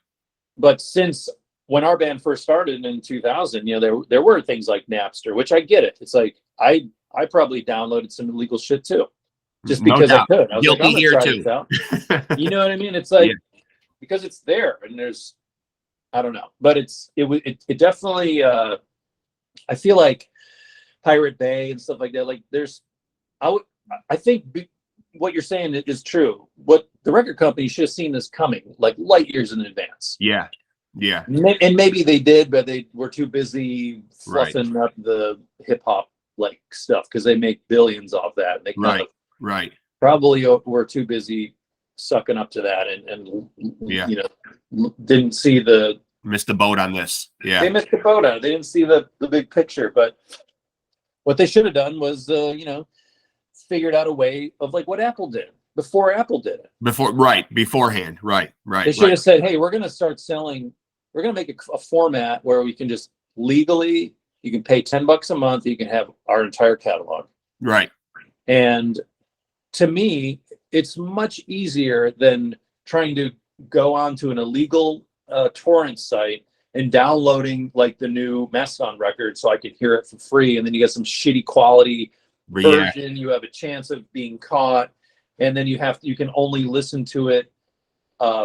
Speaker 2: But since when our band first started in 2000, there were things like Napster, which I get it. It's like, I probably downloaded some illegal shit too, just because I could. I was like, I'm gonna try this out. You know what I mean? It's like, because it's there, and there's, I don't know, but it definitely, I feel like Pirate Bay and stuff like that. Like I think what you're saying is true. What the record company should have seen this coming, like light years in advance.
Speaker 1: Yeah. Yeah.
Speaker 2: And maybe they did, but they were too busy fluffing up the hip hop like stuff because they make billions off that. And they kind of probably were too busy sucking up to that and you know, didn't see
Speaker 1: missed the boat on this. Yeah,
Speaker 2: they missed the boat on it. They didn't see the big picture. But what they should have done was you know, figured out a way of like what Apple did before Apple did it.
Speaker 1: Beforehand. Right.
Speaker 2: They should have said, hey, we're going to start selling. We're going to make a format where we can just legally, you can pay $10 a month. You can have our entire catalog.
Speaker 1: Right.
Speaker 2: And to me, it's much easier than trying to go onto an illegal torrent site and downloading like the new Mastodon record so I can hear it for free. And then you get some shitty quality version. You have a chance of being caught. And then you can only listen to it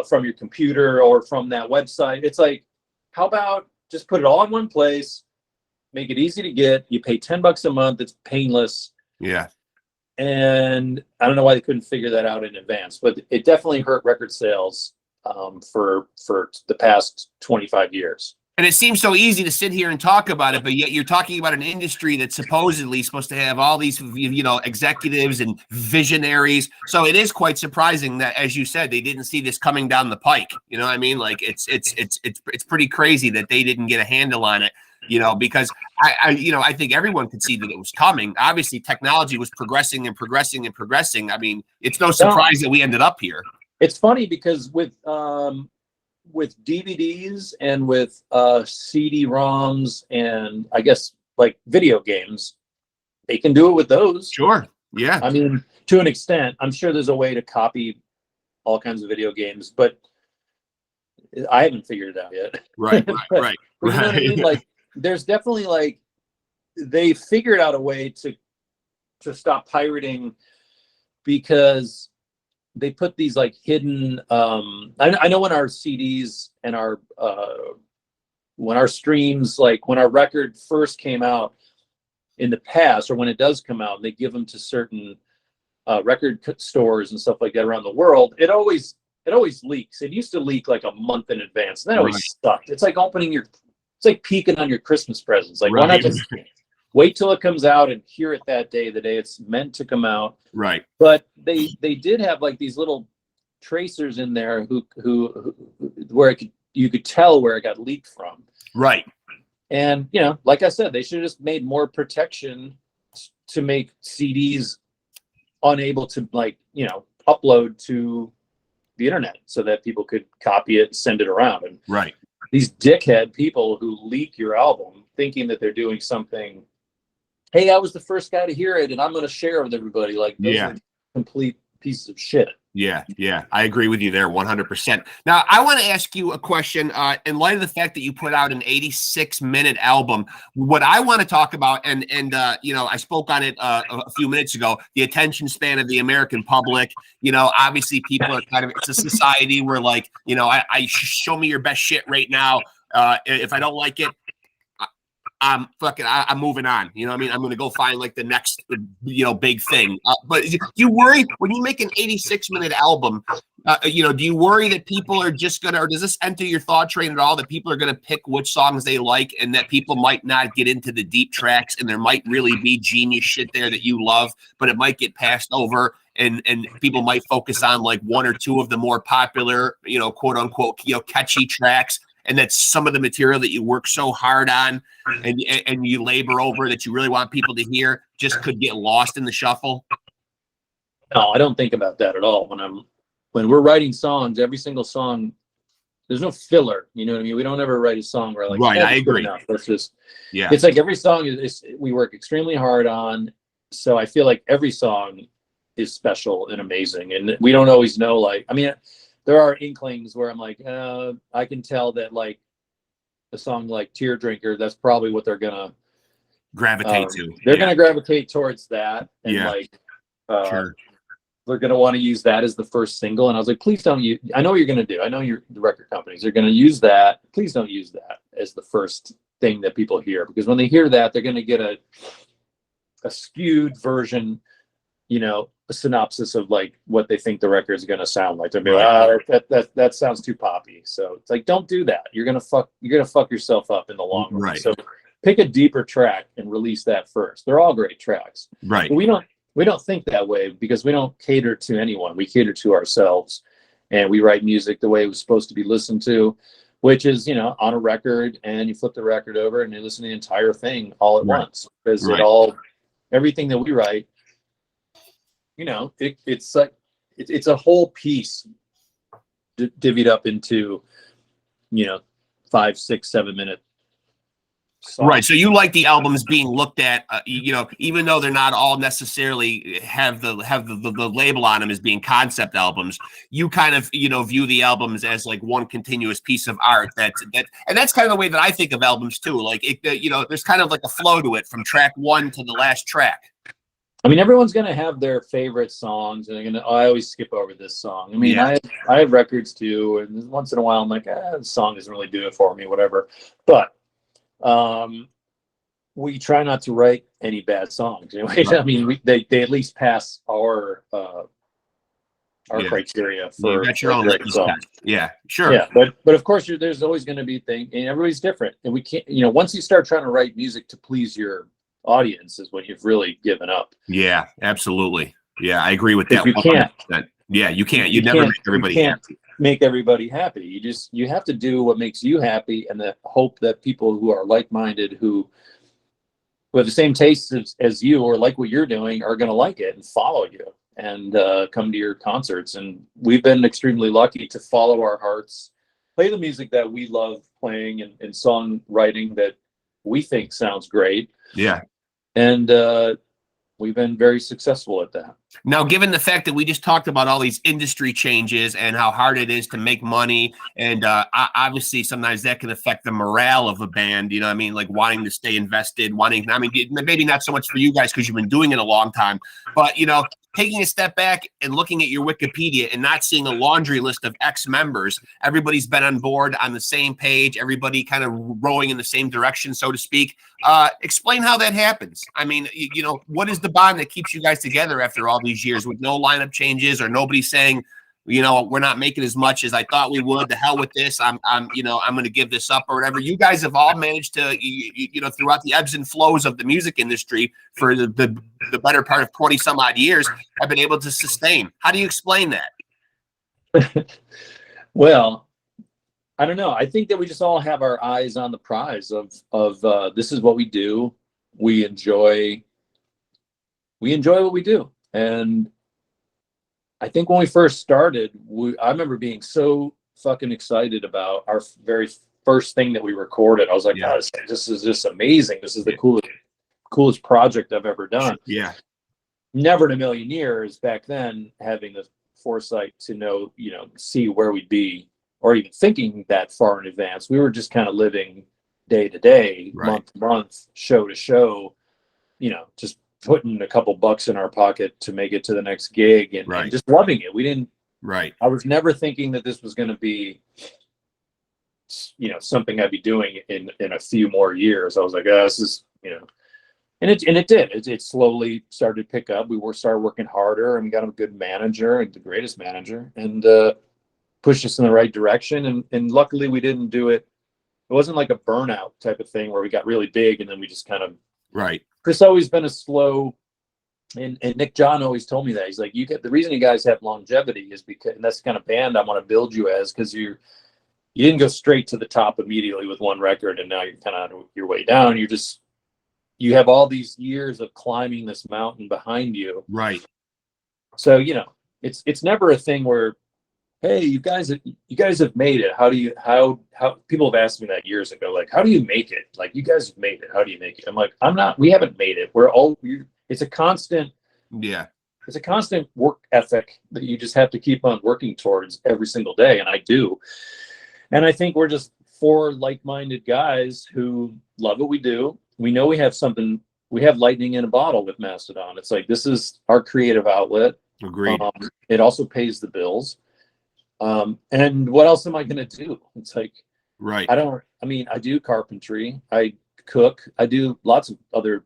Speaker 2: from your computer or from that website. It's like, how about just put it all in one place, make it easy to get. You pay $10 a month. It's painless.
Speaker 1: Yeah.
Speaker 2: And I don't know why they couldn't figure that out in advance, but it definitely hurt record sales for the past 25 years.
Speaker 1: And it seems so easy to sit here and talk about it, but yet you're talking about an industry that's supposedly supposed to have all these, you know, executives and visionaries. So it is quite surprising that, as you said, they didn't see this coming down the pike. You know what I mean? Like it's pretty crazy that they didn't get a handle on it. You know, because I think everyone could see that it was coming. Obviously, technology was progressing and progressing and progressing. I mean, it's no surprise that we ended up here.
Speaker 2: It's funny because with DVDs and with CD-ROMs and I guess like video games, they can do it with those.
Speaker 1: Sure. Yeah.
Speaker 2: I mean, to an extent, I'm sure there's a way to copy all kinds of video games, but I haven't figured it out yet.
Speaker 1: Right.
Speaker 2: But you know what I mean? Like, there's definitely like they figured out a way to stop pirating because they put these like hidden I know when our CDs and our when our streams, like when our record first came out in the past, or when it does come out, they give them to certain record stores and stuff like that around the world. It always leaks. It used to leak like a month in advance, and that always sucked. It's like it's like peeking on your Christmas presents. Like, why not just wait till it comes out and hear it that day, the day it's meant to come out?
Speaker 1: Right.
Speaker 2: But they did have like these little tracers in there who where you could tell where it got leaked from.
Speaker 1: Right.
Speaker 2: And you know, like I said, they should have just made more protection to make CDs unable to, like, you know, upload to the internet so that people could copy it and send it around. And these dickhead people who leak your album thinking that they're doing something, hey, I was the first guy to hear it and I'm going to share it with everybody. Like, those are complete pieces of shit.
Speaker 1: Yeah. I agree with you there 100%. Now, I want to ask you a question in light of the fact that you put out an 86-minute album. What I want to talk about, and you know, I spoke on it a few minutes ago, the attention span of the American public. You know, obviously people are kind of, it's a society where, like, you know, I show me your best shit right now. If I don't like it, I'm moving on. You know what I mean? I'm going to go find like the next, you know, big thing. But do you worry when you make an 86-minute album, you know, do you worry that people are just going to, or does this enter your thought train at all, that people are going to pick which songs they like and that people might not get into the deep tracks and there might really be genius shit there that you love, but it might get passed over and people might focus on like one or two of the more popular, you know, quote unquote, you know, catchy tracks? And that's some of the material that you work so hard on and you labor over that you really want people to hear just could get lost in the shuffle?
Speaker 2: No, I don't think about that at all. When we're writing songs, every single song, there's no filler. You know what I mean? We don't ever write a song where like,
Speaker 1: I agree.
Speaker 2: Let's just, it's like every song is we work extremely hard on. So I feel like every song is special and amazing. And we don't always know, like, I mean, there are inklings where I'm like, I can tell that like a song like Tear Drinker, that's probably what they're gonna
Speaker 1: gravitate to.
Speaker 2: They're gonna gravitate towards that, and like they're gonna want to use that as the first single. And I was like, please don't use. I know what you're gonna do. I know the record companies are gonna use that. Please don't use that as the first thing that people hear, because when they hear that, they're gonna get a skewed version, you know, a synopsis of like what they think the record is going to sound like. They'll be like, that sounds too poppy. So it's like, don't do that. You're gonna fuck yourself up in the long run.
Speaker 1: Right.
Speaker 2: So pick a deeper track and release that first. They're all great tracks.
Speaker 1: Right.
Speaker 2: But we don't think that way because we don't cater to anyone. We cater to ourselves, and we write music the way it was supposed to be listened to, which is, on a record, and you flip the record over and you listen to the entire thing all at once, because everything that we write, it's like it's a whole piece divvied up into 5, 6, 7 minute songs.
Speaker 1: Right. So you like the albums being looked at, even though they're not all necessarily have the label on them as being concept albums, you kind of, view the albums as like one continuous piece of art and that's kind of the way that I think of albums too. Like there's kind of like a flow to it from track one to the last track.
Speaker 2: I mean, everyone's going to have their favorite songs, and I always skip over this song. I mean, I have records too, and once in a while I'm like, this song doesn't really do it for me, whatever. But we try not to write any bad songs. Right. I mean, they at least pass our criteria for.
Speaker 1: You got your own song. Yeah, sure.
Speaker 2: Yeah, but of course, there's always going to be things, and everybody's different, and we can't. Once you start trying to write music to please your audience, is when you've really given up.
Speaker 1: Yeah, absolutely. Yeah, I agree with that.
Speaker 2: You can't.
Speaker 1: Yeah, you can't. You never make everybody happy.
Speaker 2: Make everybody happy. You have to do what makes you happy, and hope that people who are like-minded, who have the same tastes as you or like what you're doing, are going to like it and follow you and come to your concerts. And we've been extremely lucky to follow our hearts, play the music that we love playing, and songwriting that we think sounds great.
Speaker 1: Yeah.
Speaker 2: And we've been very successful at that.
Speaker 1: Now, given the fact that we just talked about all these industry changes and how hard it is to make money, and obviously sometimes that can affect the morale of a band, like wanting to stay invested, maybe not so much for you guys because you've been doing it a long time, but, taking a step back and looking at your Wikipedia and not seeing a laundry list of ex-members, everybody's been on board on the same page, everybody kind of rowing in the same direction, so to speak. Explain how that happens. I mean, what is the bond that keeps you guys together after all these years with no lineup changes or nobody saying, we're not making as much as I thought we would. The hell with this. I'm going to give this up or whatever. You guys have all managed to, throughout the ebbs and flows of the music industry for the better part of 20 some odd years, have been able to sustain. How do you explain that?
Speaker 2: Well, I don't know. I think that we just all have our eyes on the prize of this is what we do. We enjoy what we do. And I think when we first started, I remember being so fucking excited about our very first thing that we recorded. I was like, oh, this is just amazing. This is the coolest project I've ever done.
Speaker 1: Yeah.
Speaker 2: Never in a million years back then having the foresight to know, see where we'd be, or even thinking that far in advance. We were just kind of living day to day, month to month, show to show, just putting a couple bucks in our pocket to make it to the next gig and just loving it. We didn't.
Speaker 1: Right.
Speaker 2: I was never thinking that this was going to be, something I'd be doing in a few more years. I was like, this is, and it did. It slowly started to pick up. We started working harder, and we got a good manager, and the greatest manager, and pushed us in the right direction. And luckily, we didn't do it. It wasn't like a burnout type of thing where we got really big and then we just kind of.
Speaker 1: Right.
Speaker 2: Chris always been a slow, and Nick John always told me that. He's like, the reason you guys have longevity is because, and that's the kind of band I want to build you as, because you didn't go straight to the top immediately with one record, and now you're kind of on your way down. You have all these years of climbing this mountain behind you.
Speaker 1: Right.
Speaker 2: So, it's never a thing where, hey, you guys have made it. How people have asked me that years ago, like, how do you make it? Like, you guys have made it. How do you make it? I'm like, we haven't made it. It's a constant work ethic that you just have to keep on working towards every single day. And I do. And I think we're just 4 like-minded guys who love what we do. We know we have lightning in a bottle with Mastodon. It's like, this is our creative outlet.
Speaker 1: Agreed.
Speaker 2: It also pays the bills. And what else am I going to do? It's like,
Speaker 1: right.
Speaker 2: I do carpentry. I cook. I do lots of other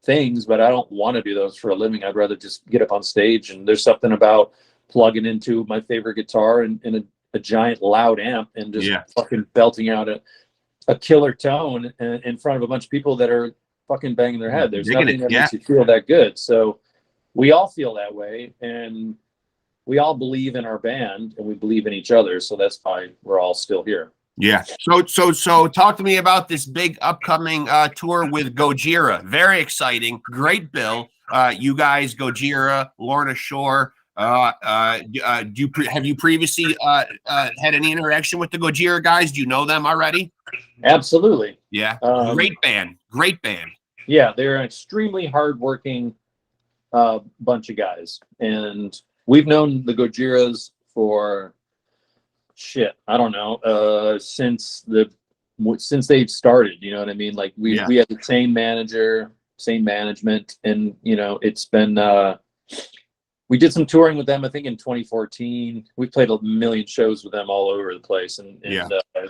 Speaker 2: things, but I don't want to do those for a living. I'd rather just get up on stage, and there's something about plugging into my favorite guitar and a giant loud amp and just fucking belting out a killer tone in front of a bunch of people that are fucking banging their head. There's nothing that makes you feel that good. So we all feel that way, and we all believe in our band, and we believe in each other. So that's why we're all still here.
Speaker 1: Yeah. So talk to me about this big upcoming tour with Gojira. Very exciting. Great bill. You guys, Gojira, Lorna Shore. Have you previously had any interaction with the Gojira guys? Do you know them already?
Speaker 2: Absolutely.
Speaker 1: Yeah. Great band. Great band.
Speaker 2: Yeah, they're an extremely hardworking bunch of guys, and we've known the Gojiras for I don't know, since they've started. You know what I mean? Like we had the same manager, same management, and it's been. We did some touring with them, I think, in 2014. We played a million shows with them all over the place, and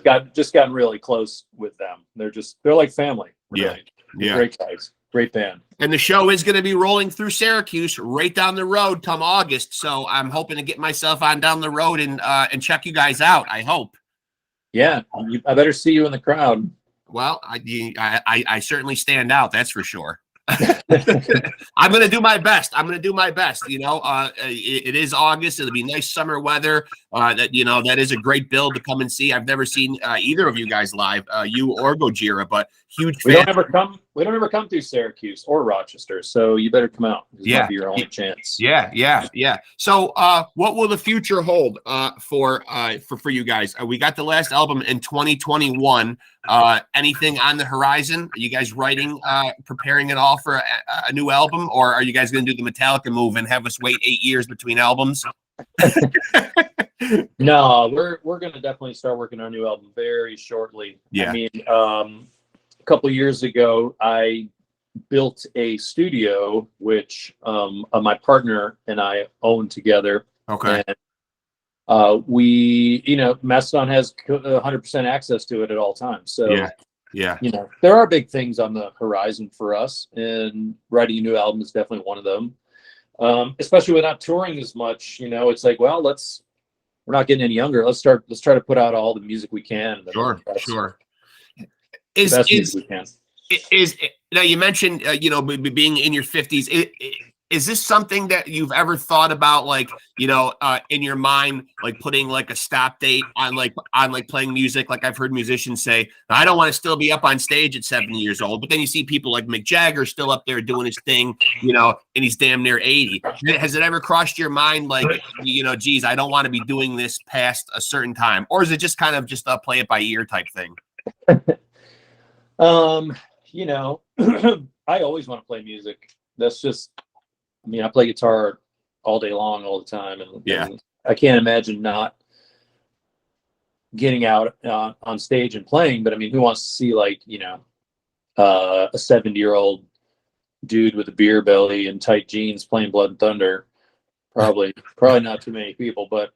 Speaker 2: gotten really close with them. They're like family. Really. Yeah. Great guys. Great band.
Speaker 1: And the show is going to be rolling through Syracuse right down the road come August. So I'm hoping to get myself on down the road and check you guys out. I hope.
Speaker 2: Yeah, I better see you in the crowd.
Speaker 1: Well, I certainly stand out. That's for sure. I'm going to do my best. It is August. It'll be nice summer weather. That is a great bill to come and see. I've never seen either of you guys live, you or Gojira, but huge fan.
Speaker 2: We don't ever come through Syracuse or Rochester, so you better come out. This might be your only chance.
Speaker 1: Yeah. So, what will the future hold for you guys? We got the last album in 2021. Anything on the horizon? Are you guys writing, preparing it all for a new album, or are you guys going to do the Metallica move and have us wait 8 years between albums?
Speaker 2: No, we're going to definitely start working on a new album very shortly.
Speaker 1: Yeah.
Speaker 2: I mean, a couple of years ago, I built a studio which my partner and I own together.
Speaker 1: Okay.
Speaker 2: And Mastodon has 100% access to it at all times. So
Speaker 1: yeah,
Speaker 2: there are big things on the horizon for us, and writing a new album is definitely one of them. Especially with not touring as much, it's like, well, we're not getting any younger. Let's try to put out all the music we can.
Speaker 1: Sure. Now you mentioned being in your 50s. Is this something that you've ever thought about, like, in your mind, like putting like a stop date on playing music? Like I've heard musicians say, I don't want to still be up on stage at 70 years old, but then you see people like Mick Jagger still up there doing his thing, and he's damn near 80. Has it ever crossed your mind, like, geez, I don't want to be doing this past a certain time? Or is it just kind of just a play it by ear type thing?
Speaker 2: I always want to play music. That's just, I play guitar all day long, all the time. And I can't imagine not getting out on stage and playing. But who wants to see like, a 70-year-old dude with a beer belly and tight jeans playing Blood and Thunder? Probably not too many people, but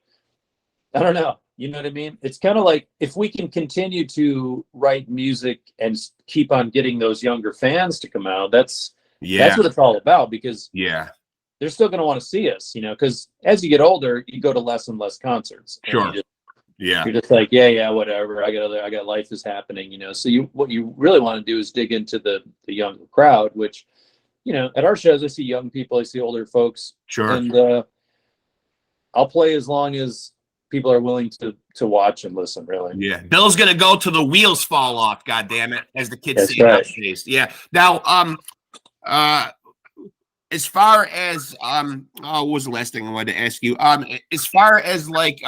Speaker 2: I don't know. You know what I mean? It's kind of like, if we can continue to write music and keep on getting those younger fans to come out, that's what it's all about, because they're still going to want to see us, because as you get older, you go to less and less concerts.
Speaker 1: Sure.
Speaker 2: You're just like, whatever. I got life is happening, So what you really want to do is dig into the younger crowd, which, at our shows, I see young people, I see older folks.
Speaker 1: Sure.
Speaker 2: And I'll play as long as people are willing to watch and listen, really.
Speaker 1: Yeah. Bill's going to go till the wheels fall off, God damn it, as the kids say
Speaker 2: right.
Speaker 1: nowadays. Yeah. Now, as far as what was the last thing I wanted to ask you? As far as like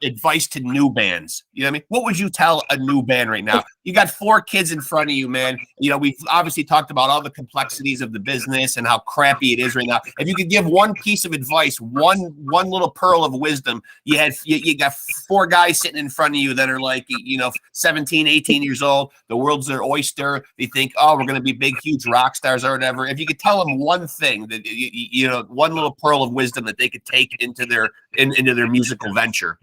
Speaker 1: advice to new bands, what would you tell a new band right now? You got 4 kids in front of you, man. We've obviously talked about all the complexities of the business and how crappy it is right now. If you could give one piece of advice, one little pearl of wisdom, you got 4 guys sitting in front of you that are like, 17, 18 years old. The world's their oyster. They think, oh, we're going to be big, huge rock stars or whatever. If you could tell them one thing that, one little pearl of wisdom that they could take into their musical venture.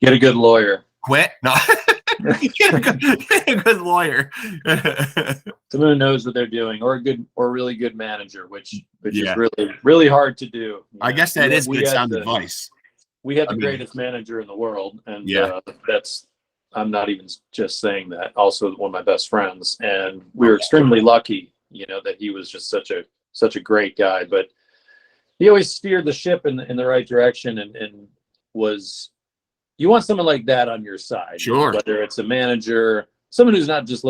Speaker 2: Get a good lawyer.
Speaker 1: Quit? No. Get a good lawyer.
Speaker 2: Someone who knows what they're doing, or a really good manager, which
Speaker 1: Yeah.
Speaker 2: is really, really hard to do.
Speaker 1: I guess that is good sound advice.
Speaker 2: We had
Speaker 1: I
Speaker 2: the
Speaker 1: mean,
Speaker 2: greatest manager in the world, and
Speaker 1: Yeah.
Speaker 2: I'm not even just saying that. Also, one of my best friends, and we were extremely lucky, that he was just such a great guy. But he always steered the ship in the right direction, and was you want someone like that on your side,
Speaker 1: Sure.
Speaker 2: whether it's a manager, someone who's not just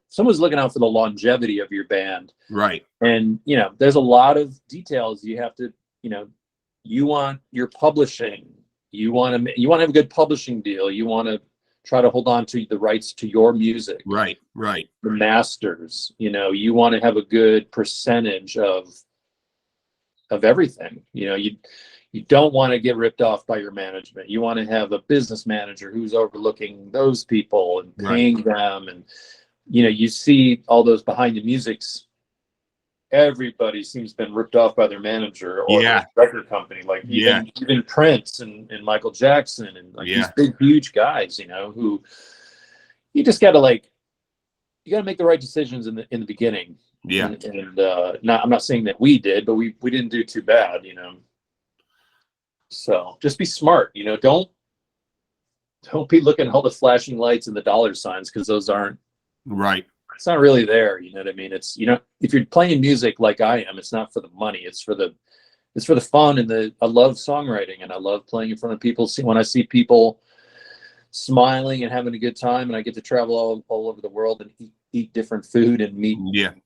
Speaker 2: someone's looking out for the longevity of your band.
Speaker 1: Right.
Speaker 2: And, there's a lot of details you have to, you want your publishing, you want to have a good publishing deal. You want to try to hold on to the rights to your music.
Speaker 1: Right.
Speaker 2: The masters, you want to have a good percentage of everything. You don't want to get ripped off by your management. You want to have a business manager who's overlooking those people and paying them. And, you see all those behind the musics. Everybody seems to have been ripped off by their manager or their record company. Like even Prince and Michael Jackson and these big, huge guys, who you just got to you got to make the right decisions in the beginning.
Speaker 1: Yeah.
Speaker 2: And I'm not saying that we did, but we didn't do too bad, So just be smart, don't be looking at all the flashing lights and the dollar signs, because those aren't
Speaker 1: right.
Speaker 2: It's not really there. You know what I mean? It's, if you're playing music like I am, it's not for the money. It's for the fun I love songwriting, and I love playing in front of people. When I see people smiling and having a good time, and I get to travel all over the world and eat different food and meet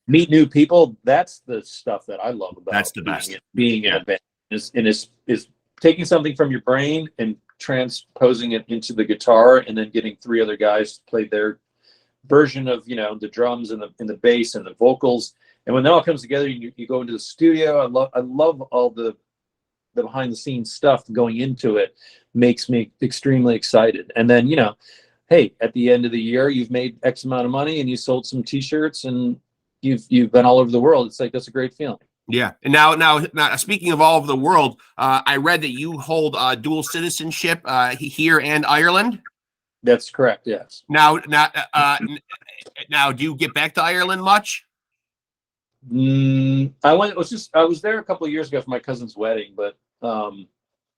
Speaker 2: new people. That's the stuff that I love about
Speaker 1: that's the best.
Speaker 2: Being in a band is taking something from your brain and transposing it into the guitar, and then getting three other guys to play their version of the drums and the bass and the vocals. And when that all comes together, you go into the studio. I love all the behind the scenes stuff going into it. Makes me extremely excited. And then hey, at the end of the year, you've made X amount of money and you sold some T-shirts and you've been all over the world. It's like, that's a great feeling.
Speaker 1: Yeah. And now, speaking of all over the world, I read that you hold dual citizenship here and Ireland.
Speaker 2: That's correct. Yes.
Speaker 1: Now, do you get back to Ireland much?
Speaker 2: I was there a couple of years ago for my cousin's wedding, but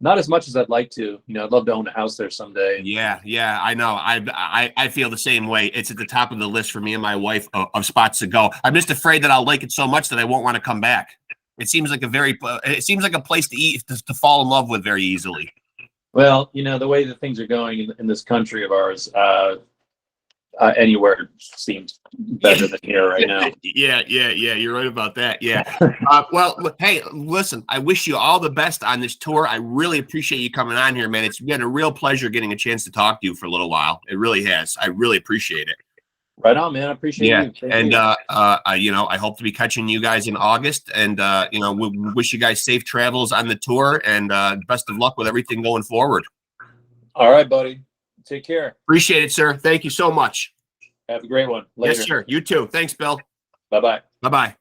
Speaker 2: not as much as I'd like to. I'd love to own a house there someday.
Speaker 1: Yeah, I know. I feel the same way. It's at the top of the list for me and my wife of spots to go. I'm just afraid that I'll like it so much that I won't want to come back. It seems like a place to fall in love with very easily.
Speaker 2: Well, the way that things are going in this country of ours, anywhere seems better than here right now.
Speaker 1: Yeah. You're right about that. Yeah. Well, hey, listen, I wish you all the best on this tour. I really appreciate you coming on here, man. It's been a real pleasure getting a chance to talk to you for a little while. It really has. I really appreciate it.
Speaker 2: Right on, man. I appreciate you.
Speaker 1: And I hope to be catching you guys in August. And we wish you guys safe travels on the tour, and best of luck with everything going forward.
Speaker 2: All right, buddy. Take care.
Speaker 1: Appreciate it, sir. Thank you so much.
Speaker 2: Have a great one. Later.
Speaker 1: Yes, sir. You too. Thanks, Bill.
Speaker 2: Bye-bye.
Speaker 1: Bye-bye.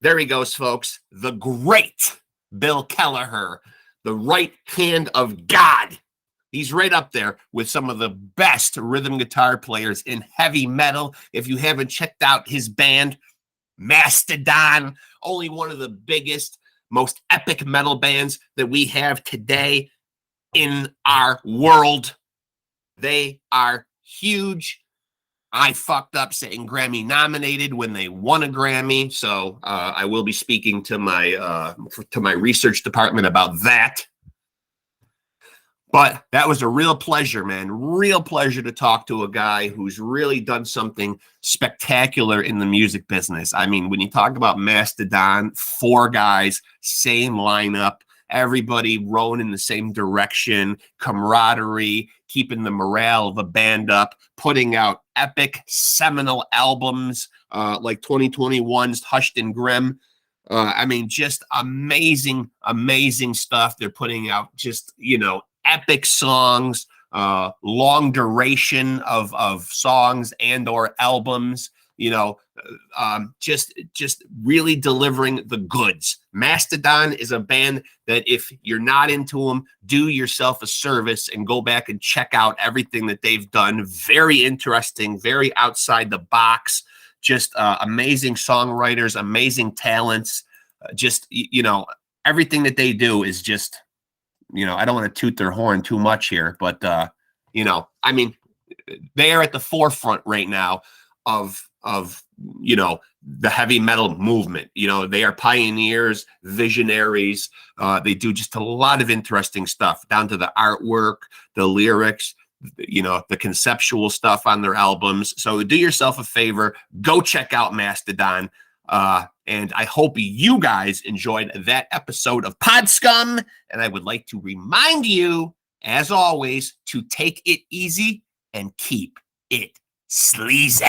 Speaker 1: There he goes, folks. The great Bill Kelliher, the right hand of God. He's right up there with some of the best rhythm guitar players in heavy metal. If you haven't checked out his band, Mastodon, only one of the biggest, most epic metal bands that we have today in our world. They are huge. I fucked up saying Grammy nominated when they won a Grammy. So I will be speaking to my research department about that. But that was a real pleasure, man. Real pleasure to talk to a guy who's really done something spectacular in the music business. I mean, when you talk about Mastodon, 4 guys, same lineup, everybody rowing in the same direction, camaraderie, keeping the morale of a band up, putting out epic seminal albums like 2021's Hushed and Grim. I mean, just amazing stuff. They're putting out just, epic songs. long duration of songs and or albums, just really delivering the goods. Mastodon is a band that if you're not into them, do yourself a service and go back and check out everything that they've done. Very interesting, very outside the box, just amazing songwriters, amazing talents, everything that they do is just, I don't want to toot their horn too much here, but, they are at the forefront right now of the heavy metal movement. They are pioneers, visionaries. They do just a lot of interesting stuff, down to the artwork, the lyrics, the conceptual stuff on their albums. So do yourself a favor, go check out Mastodon. And I hope you guys enjoyed that episode of Pod Scum. And I would like to remind you, as always, to take it easy and keep it sleazy.